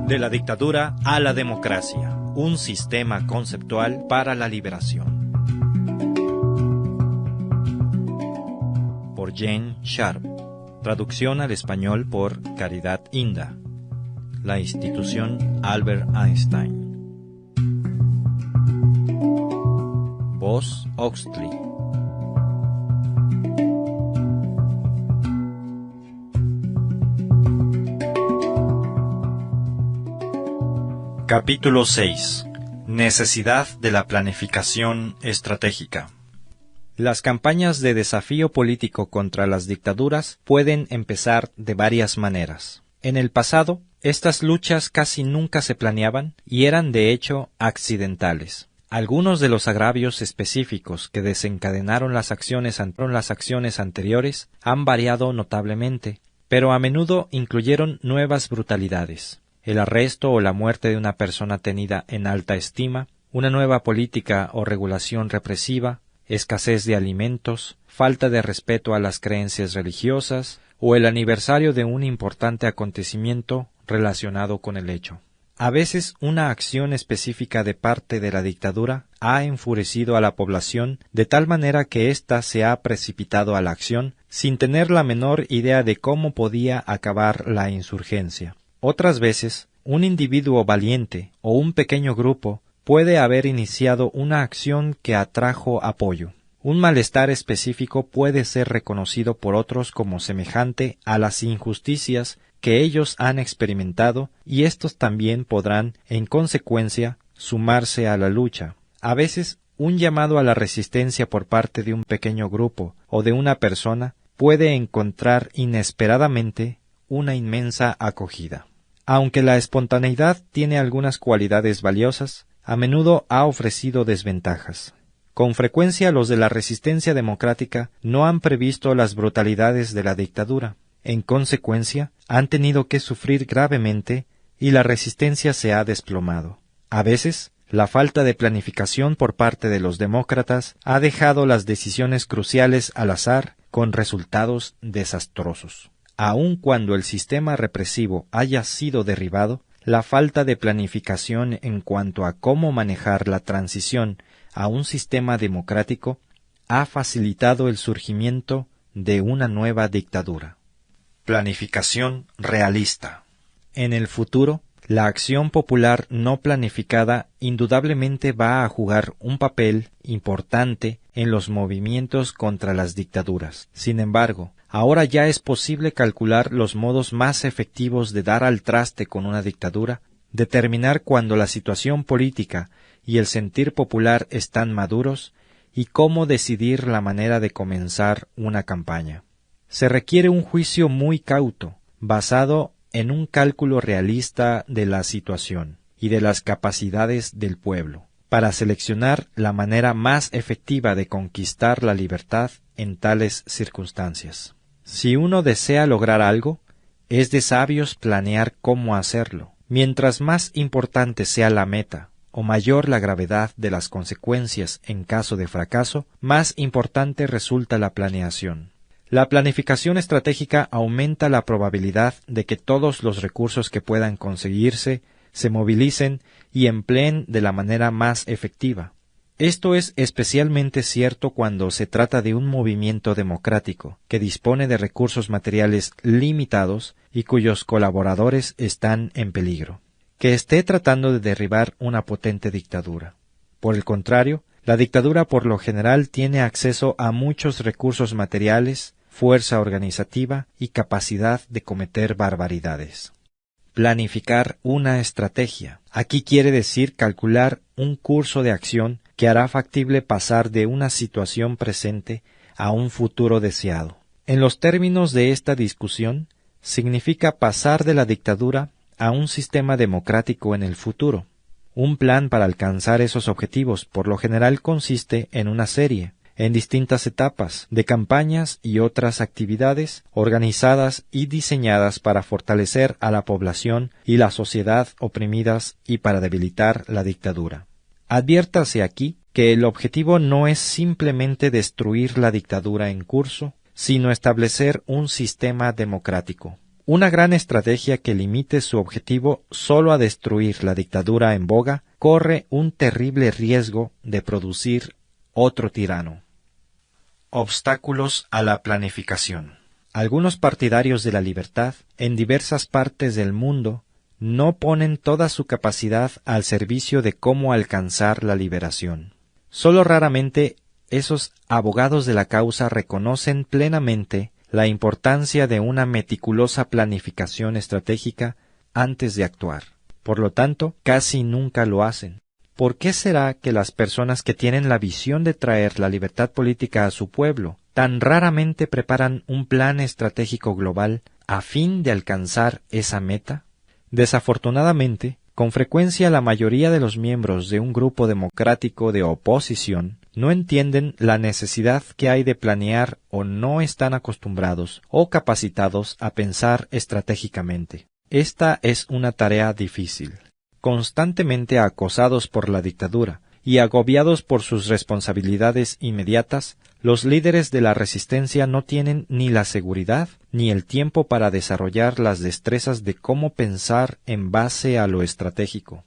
De la dictadura a la democracia, un sistema conceptual para la liberación. Por Jane Sharp. Traducción al español por Caridad Inda. La institución Albert Einstein. Voz Oxley. Capítulo 6. Necesidad de la planificación estratégica. Las campañas de desafío político contra las dictaduras pueden empezar de varias maneras. En el pasado, estas luchas casi nunca se planeaban y eran de hecho accidentales. Algunos de los agravios específicos que desencadenaron las acciones anteriores han variado notablemente, pero a menudo incluyeron nuevas brutalidades. El arresto o la muerte de una persona tenida en alta estima, una nueva política o regulación represiva, escasez de alimentos, falta de respeto a las creencias religiosas o el aniversario de un importante acontecimiento relacionado con el hecho. A veces una acción específica de parte de la dictadura ha enfurecido a la población de tal manera que ésta se ha precipitado a la acción sin tener la menor idea de cómo podía acabar la insurgencia. Otras veces, un individuo valiente o un pequeño grupo puede haber iniciado una acción que atrajo apoyo. Un malestar específico puede ser reconocido por otros como semejante a las injusticias que ellos han experimentado y estos también podrán, en consecuencia, sumarse a la lucha. A veces, un llamado a la resistencia por parte de un pequeño grupo o de una persona puede encontrar inesperadamente una inmensa acogida. Aunque la espontaneidad tiene algunas cualidades valiosas, a menudo ha ofrecido desventajas. Con frecuencia los de la resistencia democrática no han previsto las brutalidades de la dictadura. En consecuencia, han tenido que sufrir gravemente y la resistencia se ha desplomado. A veces, la falta de planificación por parte de los demócratas ha dejado las decisiones cruciales al azar con resultados desastrosos. Aun cuando el sistema represivo haya sido derribado, la falta de planificación en cuanto a cómo manejar la transición a un sistema democrático ha facilitado el surgimiento de una nueva dictadura. Planificación realista. En el futuro, la acción popular no planificada indudablemente va a jugar un papel importante en los movimientos contra las dictaduras. Sin embargo, ahora ya es posible calcular los modos más efectivos de dar al traste con una dictadura, determinar cuándo la situación política y el sentir popular están maduros y cómo decidir la manera de comenzar una campaña. Se requiere un juicio muy cauto, basado en un cálculo realista de la situación y de las capacidades del pueblo, para seleccionar la manera más efectiva de conquistar la libertad en tales circunstancias. Si uno desea lograr algo, es de sabios planear cómo hacerlo. Mientras más importante sea la meta, o mayor la gravedad de las consecuencias en caso de fracaso, más importante resulta la planeación. La planificación estratégica aumenta la probabilidad de que todos los recursos que puedan conseguirse se movilicen y empleen de la manera más efectiva. Esto es especialmente cierto cuando se trata de un movimiento democrático, que dispone de recursos materiales limitados y cuyos colaboradores están en peligro, que esté tratando de derribar una potente dictadura. Por el contrario, la dictadura por lo general tiene acceso a muchos recursos materiales, fuerza organizativa y capacidad de cometer barbaridades. Planificar una estrategia. Aquí quiere decir calcular un curso de acción que hará factible pasar de una situación presente a un futuro deseado. En los términos de esta discusión, significa pasar de la dictadura a un sistema democrático en el futuro. Un plan para alcanzar esos objetivos por lo general consiste en una serie, en distintas etapas, de campañas y otras actividades organizadas y diseñadas para fortalecer a la población y la sociedad oprimidas y para debilitar la dictadura. Adviértase aquí que el objetivo no es simplemente destruir la dictadura en curso, sino establecer un sistema democrático. Una gran estrategia que limite su objetivo solo a destruir la dictadura en boga corre un terrible riesgo de producir otro tirano. Obstáculos a la planificación. Algunos partidarios de la libertad en diversas partes del mundo no ponen toda su capacidad al servicio de cómo alcanzar la liberación. Solo raramente esos abogados de la causa reconocen plenamente la importancia de una meticulosa planificación estratégica antes de actuar. Por lo tanto, casi nunca lo hacen. ¿Por qué será que las personas que tienen la visión de traer la libertad política a su pueblo tan raramente preparan un plan estratégico global a fin de alcanzar esa meta? Desafortunadamente, con frecuencia la mayoría de los miembros de un grupo democrático de oposición no entienden la necesidad que hay de planear o no están acostumbrados o capacitados a pensar estratégicamente. Esta es una tarea difícil. Constantemente acosados por la dictadura y agobiados por sus responsabilidades inmediatas, los líderes de la resistencia no tienen ni la seguridad ni el tiempo para desarrollar las destrezas de cómo pensar en base a lo estratégico.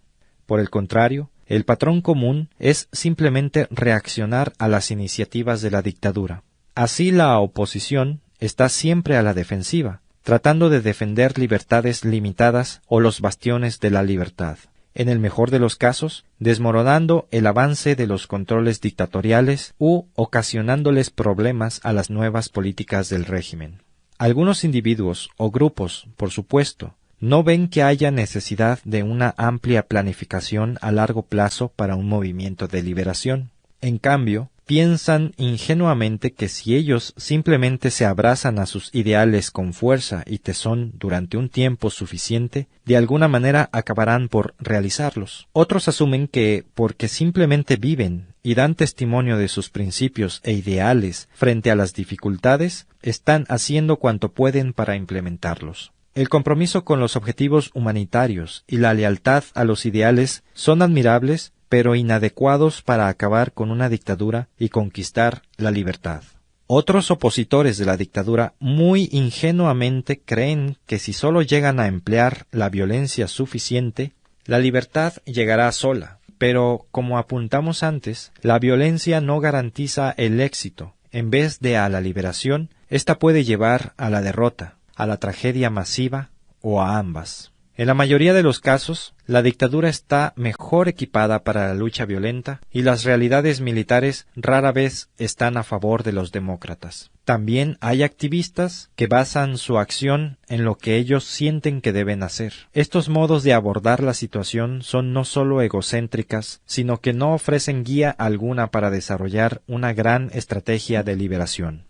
Por el contrario, el patrón común es simplemente reaccionar a las iniciativas de la dictadura. Así la oposición está siempre a la defensiva, tratando de defender libertades limitadas o los bastiones de la libertad. En el mejor de los casos, desmoronando el avance de los controles dictatoriales u ocasionándoles problemas a las nuevas políticas del régimen. Algunos individuos o grupos, por supuesto, no ven que haya necesidad de una amplia planificación a largo plazo para un movimiento de liberación. En cambio, piensan ingenuamente que si ellos simplemente se abrazan a sus ideales con fuerza y tesón durante un tiempo suficiente, de alguna manera acabarán por realizarlos. Otros asumen que, porque simplemente viven y dan testimonio de sus principios e ideales frente a las dificultades, están haciendo cuanto pueden para implementarlos. El compromiso con los objetivos humanitarios y la lealtad a los ideales son admirables, pero inadecuados para acabar con una dictadura y conquistar la libertad. Otros opositores de la dictadura muy ingenuamente creen que si solo llegan a emplear la violencia suficiente, la libertad llegará sola. Pero, como apuntamos antes, la violencia no garantiza el éxito. En vez de a la liberación, esta puede llevar a la derrota, a la tragedia masiva o a ambas. En la mayoría de los casos, la dictadura está mejor equipada para la lucha violenta y las realidades militares rara vez están a favor de los demócratas. También hay activistas que basan su acción en lo que ellos sienten que deben hacer. Estos modos de abordar la situación son no solo egocéntricas, sino que no ofrecen guía alguna para desarrollar una gran estrategia de liberación.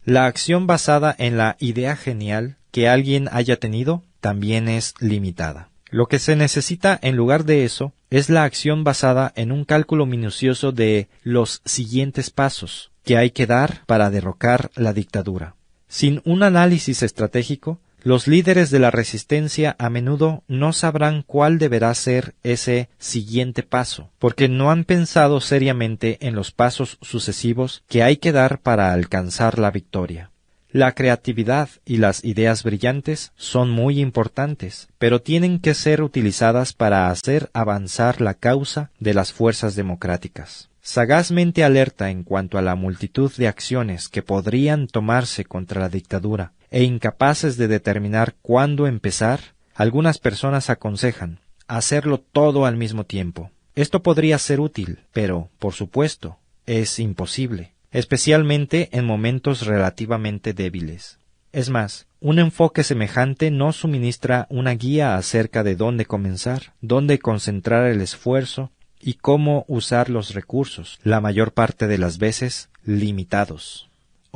La acción basada en la idea genial que alguien haya tenido también es limitada. Lo que se necesita en lugar de eso es la acción basada en un cálculo minucioso de los siguientes pasos que hay que dar para derrocar la dictadura. Sin un análisis estratégico, los líderes de la resistencia a menudo no sabrán cuál deberá ser ese siguiente paso, porque no han pensado seriamente en los pasos sucesivos que hay que dar para alcanzar la victoria. La creatividad y las ideas brillantes son muy importantes, pero tienen que ser utilizadas para hacer avanzar la causa de las fuerzas democráticas. Sagazmente alerta en cuanto a la multitud de acciones que podrían tomarse contra la dictadura e incapaces de determinar cuándo empezar, algunas personas aconsejan hacerlo todo al mismo tiempo. Esto podría ser útil, pero, por supuesto, es imposible, especialmente en momentos relativamente débiles. Es más, un enfoque semejante no suministra una guía acerca de dónde comenzar, dónde concentrar el esfuerzo y cómo usar los recursos, la mayor parte de las veces limitados.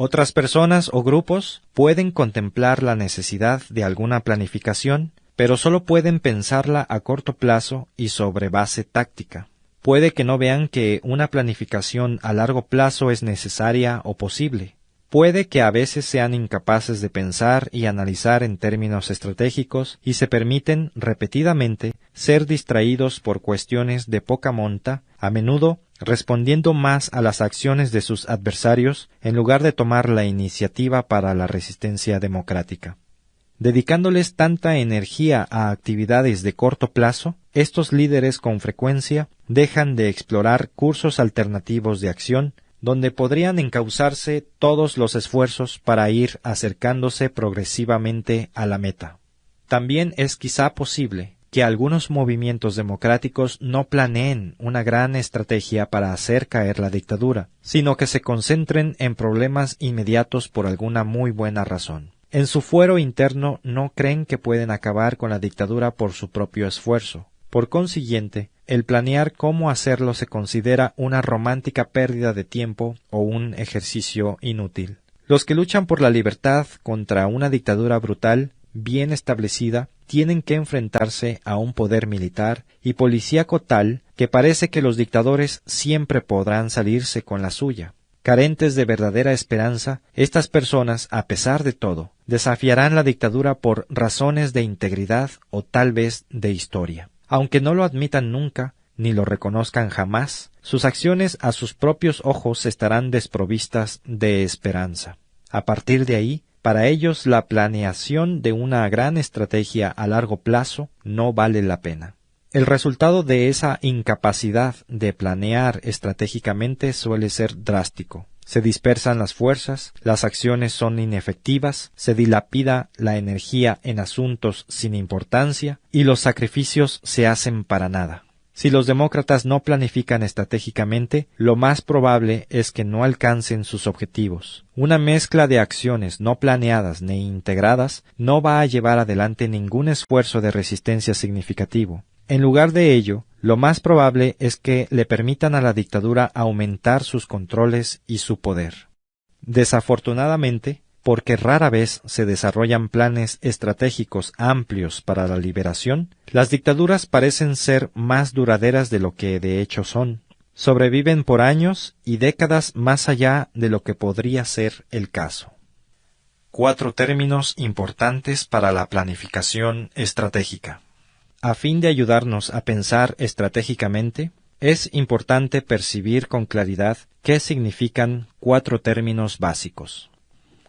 Otras personas o grupos pueden contemplar la necesidad de alguna planificación, pero solo pueden pensarla a corto plazo y sobre base táctica. Puede que no vean que una planificación a largo plazo es necesaria o posible. Puede que a veces sean incapaces de pensar y analizar en términos estratégicos y se permiten repetidamente ser distraídos por cuestiones de poca monta, a menudo respondiendo más a las acciones de sus adversarios en lugar de tomar la iniciativa para la resistencia democrática. Dedicándoles tanta energía a actividades de corto plazo, estos líderes con frecuencia dejan de explorar cursos alternativos de acción donde podrían encauzarse todos los esfuerzos para ir acercándose progresivamente a la meta. También es quizá posible que algunos movimientos democráticos no planeen una gran estrategia para hacer caer la dictadura, sino que se concentren en problemas inmediatos por alguna muy buena razón. En su fuero interno no creen que pueden acabar con la dictadura por su propio esfuerzo. Por consiguiente, el planear cómo hacerlo se considera una romántica pérdida de tiempo o un ejercicio inútil. Los que luchan por la libertad contra una dictadura brutal, bien establecida, tienen que enfrentarse a un poder militar y policíaco tal que parece que los dictadores siempre podrán salirse con la suya. Carentes de verdadera esperanza, estas personas, a pesar de todo, desafiarán la dictadura por razones de integridad o tal vez de historia. Aunque no lo admitan nunca, ni lo reconozcan jamás, sus acciones a sus propios ojos estarán desprovistas de esperanza. A partir de ahí, para ellos la planeación de una gran estrategia a largo plazo no vale la pena. El resultado de esa incapacidad de planear estratégicamente suele ser drástico. Se dispersan las fuerzas, las acciones son inefectivas, se dilapida la energía en asuntos sin importancia y los sacrificios se hacen para nada. Si los demócratas no planifican estratégicamente, lo más probable es que no alcancen sus objetivos. Una mezcla de acciones no planeadas ni integradas no va a llevar adelante ningún esfuerzo de resistencia significativo. En lugar de ello, lo más probable es que le permitan a la dictadura aumentar sus controles y su poder. Desafortunadamente, porque rara vez se desarrollan planes estratégicos amplios para la liberación, las dictaduras parecen ser más duraderas de lo que de hecho son. Sobreviven por años y décadas más allá de lo que podría ser el caso. 4 términos importantes para la planificación estratégica. A fin de ayudarnos a pensar estratégicamente, es importante percibir con claridad qué significan 4 términos básicos.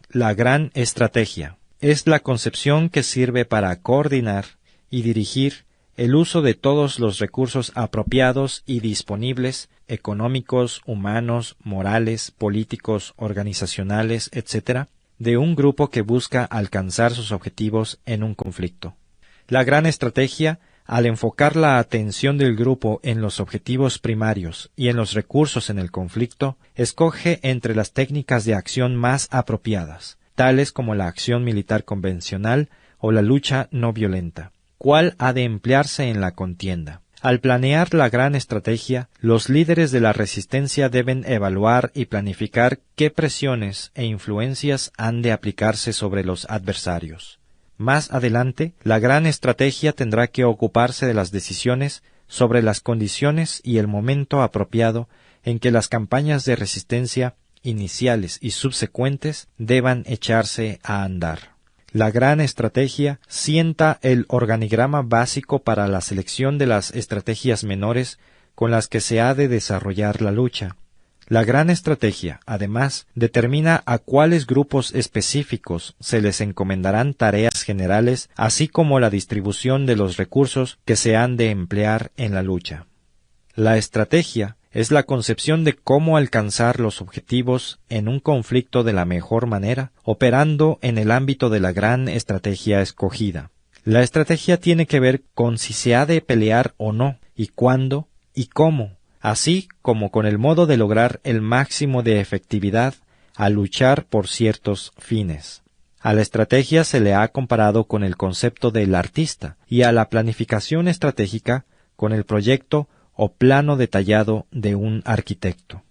La gran estrategia es la concepción que sirve para coordinar y dirigir el uso de todos los recursos apropiados y disponibles, económicos, humanos, morales, políticos, organizacionales, etc., de un grupo que busca alcanzar sus objetivos en un conflicto. La gran estrategia, al enfocar la atención del grupo en los objetivos primarios y en los recursos en el conflicto, escoge entre las técnicas de acción más apropiadas, tales como la acción militar convencional o la lucha no violenta. ¿Cuál ha de emplearse en la contienda? Al planear la gran estrategia, los líderes de la resistencia deben evaluar y planificar qué presiones e influencias han de aplicarse sobre los adversarios. Más adelante, la gran estrategia tendrá que ocuparse de las decisiones sobre las condiciones y el momento apropiado en que las campañas de resistencia iniciales y subsecuentes deban echarse a andar. La gran estrategia sienta el organigrama básico para la selección de las estrategias menores con las que se ha de desarrollar la lucha. La gran estrategia, además, determina a cuáles grupos específicos se les encomendarán tareas generales, así como la distribución de los recursos que se han de emplear en la lucha. La estrategia es la concepción de cómo alcanzar los objetivos en un conflicto de la mejor manera, operando en el ámbito de la gran estrategia escogida. La estrategia tiene que ver con si se ha de pelear o no, y cuándo y cómo, así como con el modo de lograr el máximo de efectividad al luchar por ciertos fines. A la estrategia se le ha comparado con el concepto del artista y a la planificación estratégica con el proyecto o plano detallado de un arquitecto.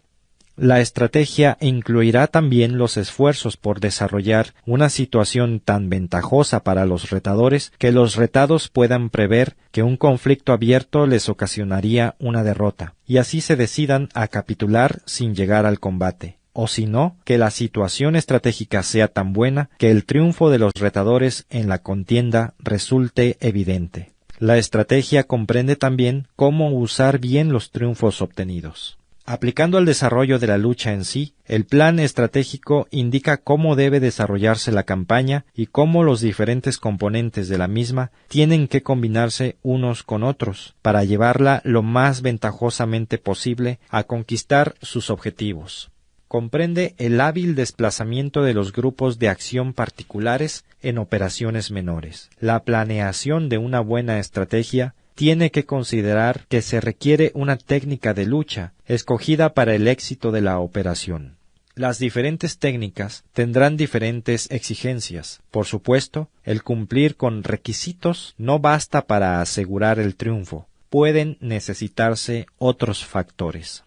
La estrategia incluirá también los esfuerzos por desarrollar una situación tan ventajosa para los retadores que los retados puedan prever que un conflicto abierto les ocasionaría una derrota, y así se decidan a capitular sin llegar al combate, o si no, que la situación estratégica sea tan buena que el triunfo de los retadores en la contienda resulte evidente. La estrategia comprende también cómo usar bien los triunfos obtenidos. Aplicando al desarrollo de la lucha en sí, el plan estratégico indica cómo debe desarrollarse la campaña y cómo los diferentes componentes de la misma tienen que combinarse unos con otros para llevarla lo más ventajosamente posible a conquistar sus objetivos. Comprende el hábil desplazamiento de los grupos de acción particulares en operaciones menores. La planeación de una buena estrategia tiene que considerar que se requiere una técnica de lucha escogida para el éxito de la operación. Las diferentes técnicas tendrán diferentes exigencias. Por supuesto, el cumplir con requisitos no basta para asegurar el triunfo. Pueden necesitarse otros factores.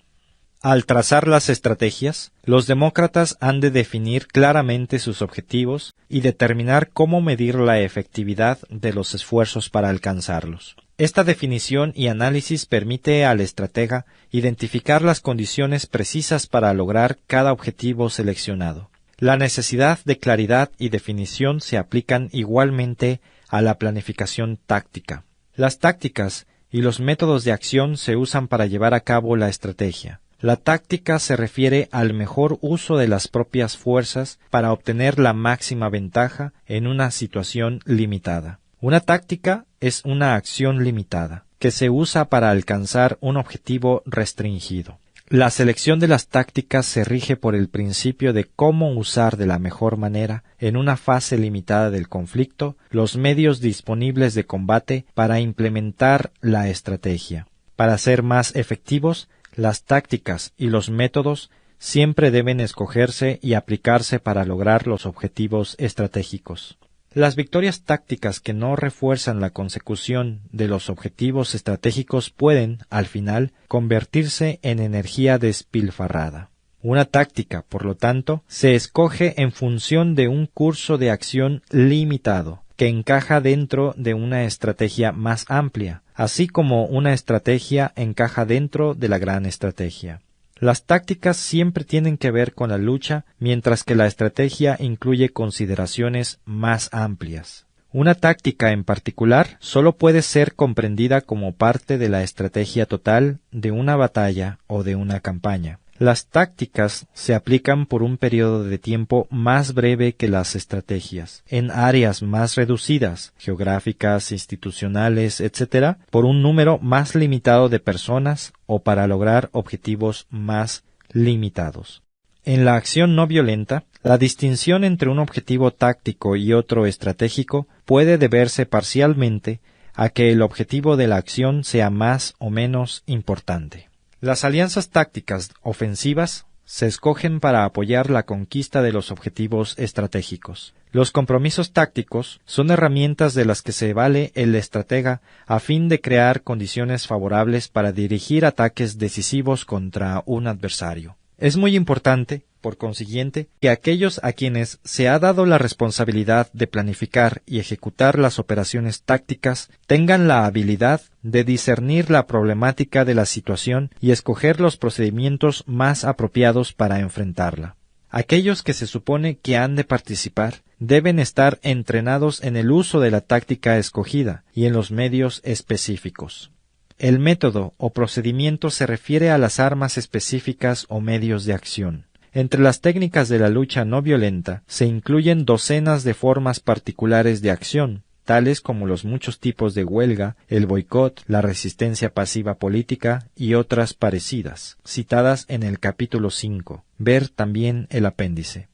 Al trazar las estrategias, los demócratas han de definir claramente sus objetivos y determinar cómo medir la efectividad de los esfuerzos para alcanzarlos. Esta definición y análisis permite al estratega identificar las condiciones precisas para lograr cada objetivo seleccionado. La necesidad de claridad y definición se aplican igualmente a la planificación táctica. Las tácticas y los métodos de acción se usan para llevar a cabo la estrategia. La táctica se refiere al mejor uso de las propias fuerzas para obtener la máxima ventaja en una situación limitada. Una táctica es una acción limitada, que se usa para alcanzar un objetivo restringido. La selección de las tácticas se rige por el principio de cómo usar de la mejor manera, en una fase limitada del conflicto, los medios disponibles de combate para implementar la estrategia. Para ser más efectivos, las tácticas y los métodos siempre deben escogerse y aplicarse para lograr los objetivos estratégicos. Las victorias tácticas que no refuerzan la consecución de los objetivos estratégicos pueden, al final, convertirse en energía despilfarrada. Una táctica, por lo tanto, se escoge en función de un curso de acción limitado, que encaja dentro de una estrategia más amplia, así como una estrategia encaja dentro de la gran estrategia. Las tácticas siempre tienen que ver con la lucha, mientras que la estrategia incluye consideraciones más amplias. Una táctica en particular solo puede ser comprendida como parte de la estrategia total de una batalla o de una campaña. Las tácticas se aplican por un periodo de tiempo más breve que las estrategias, en áreas más reducidas, geográficas, institucionales, etc., por un número más limitado de personas o para lograr objetivos más limitados. En la acción no violenta, la distinción entre un objetivo táctico y otro estratégico puede deberse parcialmente a que el objetivo de la acción sea más o menos importante. Las alianzas tácticas ofensivas se escogen para apoyar la conquista de los objetivos estratégicos. Los compromisos tácticos son herramientas de las que se vale el estratega a fin de crear condiciones favorables para dirigir ataques decisivos contra un adversario. Es muy importante, por consiguiente, que aquellos a quienes se ha dado la responsabilidad de planificar y ejecutar las operaciones tácticas tengan la habilidad de discernir la problemática de la situación y escoger los procedimientos más apropiados para enfrentarla. Aquellos que se supone que han de participar deben estar entrenados en el uso de la táctica escogida y en los medios específicos. El método o procedimiento se refiere a las armas específicas o medios de acción. Entre las técnicas de la lucha no violenta se incluyen docenas de formas particulares de acción, tales como los muchos tipos de huelga, el boicot, la resistencia pasiva política y otras parecidas, citadas en el capítulo 5. Ver también el apéndice.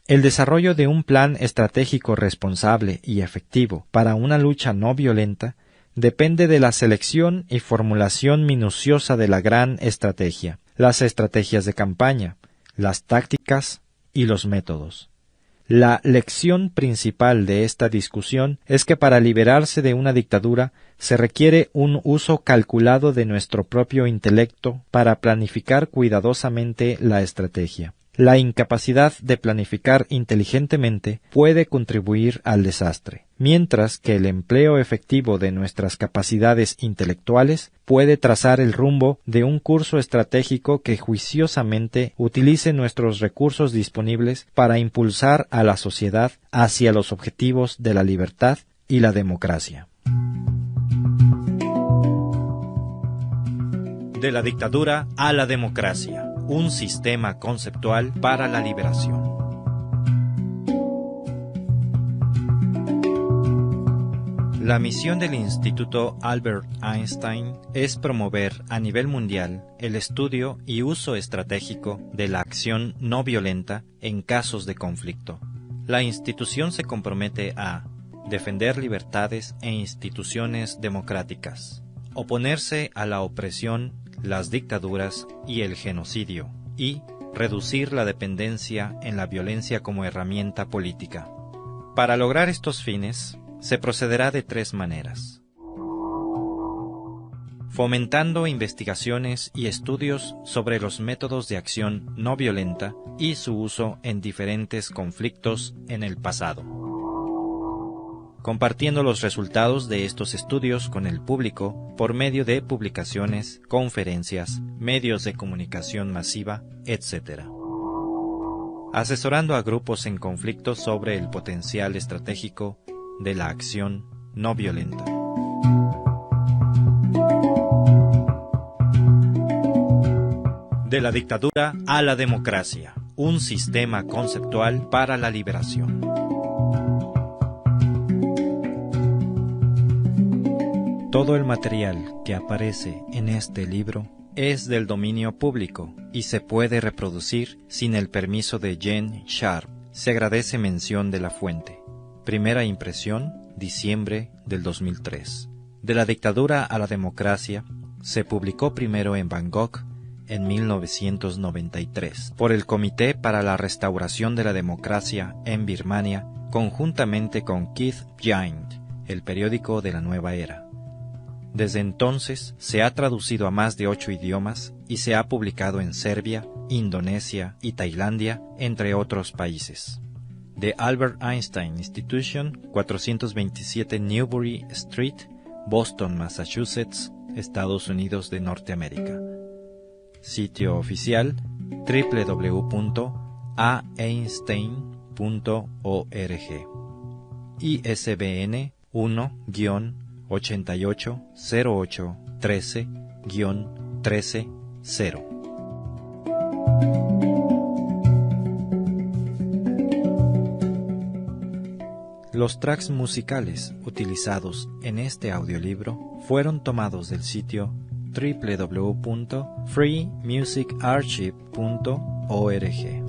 El desarrollo de un plan estratégico responsable y efectivo para una lucha no violenta depende de la selección y formulación minuciosa de la gran estrategia, las estrategias de campaña, las tácticas y los métodos. La lección principal de esta discusión es que para liberarse de una dictadura se requiere un uso calculado de nuestro propio intelecto para planificar cuidadosamente la estrategia. La incapacidad de planificar inteligentemente puede contribuir al desastre, mientras que el empleo efectivo de nuestras capacidades intelectuales puede trazar el rumbo de un curso estratégico que juiciosamente utilice nuestros recursos disponibles para impulsar a la sociedad hacia los objetivos de la libertad y la democracia. De la dictadura a la democracia, un sistema conceptual para la liberación. La misión del Instituto Albert Einstein es promover a nivel mundial el estudio y uso estratégico de la acción no violenta en casos de conflicto. La institución se compromete a defender libertades e instituciones democráticas, oponerse a la opresión, las dictaduras y el genocidio, y reducir la dependencia en la violencia como herramienta política. Para lograr estos fines, se procederá de tres maneras: fomentando investigaciones y estudios sobre los métodos de acción no violenta y su uso en diferentes conflictos en el pasado, compartiendo los resultados de estos estudios con el público por medio de publicaciones, conferencias, medios de comunicación masiva, etc. Asesorando a grupos en conflicto sobre el potencial estratégico de la acción no violenta. De la dictadura a la democracia, un sistema conceptual para la liberación. Todo el material que aparece en este libro es del dominio público y se puede reproducir sin el permiso de Jen Sharp. Se agradece mención de la fuente. Primera impresión, diciembre del 2003. De la dictadura a la democracia se publicó primero en Bangkok en 1993 por el Comité para la Restauración de la Democracia en Birmania, conjuntamente con Keith Giant, el periódico de la nueva era. Desde entonces se ha traducido a más de 8 idiomas y se ha publicado en Serbia, Indonesia y Tailandia, entre otros países. The Albert Einstein Institution, 427 Newbury Street, Boston, Massachusetts, Estados Unidos de Norteamérica. Sitio oficial www.aeinstein.org. ISBN 1-880813-130. Los tracks musicales utilizados en este audiolibro fueron tomados del sitio www.freemusicarchive.org.